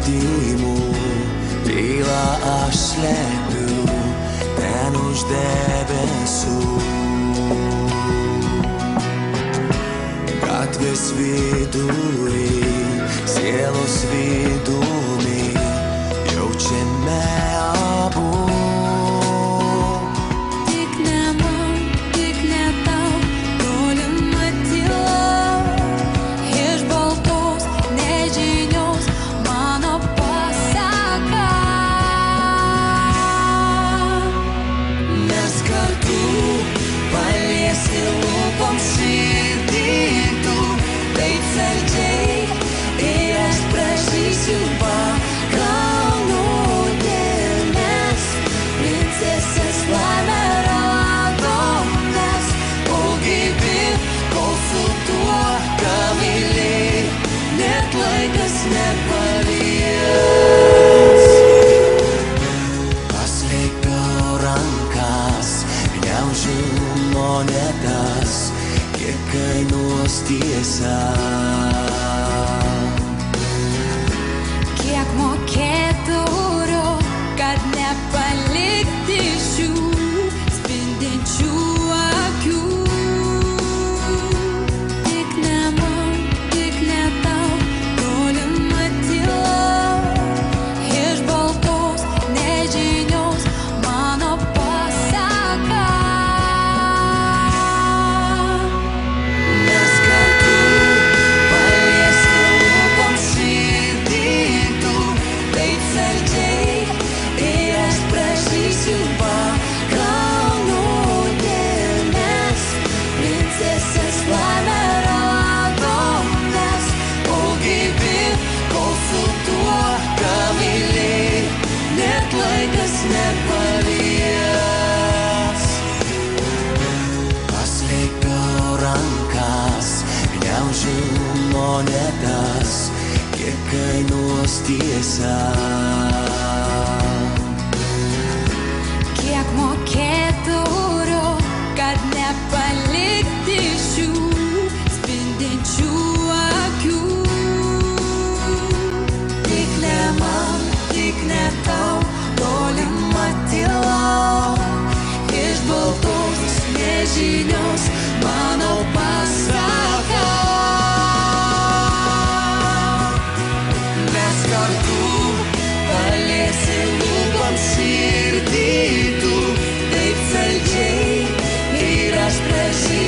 supratimų, tylą aš slepiu ten už debesų. Gatvės vidurį, sielos vidumi, jaučiame abu. Tik ne man, tik ne tau, tolima tyla. Iš baltos nežinios mano pasaka. Mes kartu paliesi lūpom širdį tu, taip saldžiai, ir aš prašysiu pakalnų dėmes. Princesės laimę radom mes, kol gyvi, kol su tuo, ką myli, net laikas nepalies. Paslėpiau rankas, gniaužiu monetas, kiek kainuos tiesa. Kiek mokėtų, kad nepalikti šių spindinčių akių. Tik ne man, tik ne tau, tolima tyla. Iš baltos nežinios mano pasaka. Mes kartu paliesi lūpom širdį tu, taip saldžiai, ir aš prašysiu pakalnų dėmes. Princesės laimę radom mes, kol gyvi, kol su tuo, ką myli, net laikas nepalies. Paslėpiau rankas, gniaužiu monetas, kiek kainuos tiesa. Kiek mokėtų, kad nepalikti šių spindinčių akių. Tik ne man, tik ne tau, tolima tyla. Iš baltos nežinios mano pasaka. Mes kartu paliesi lūpom širdį tu, taip saldžiai, ir aš prašysiu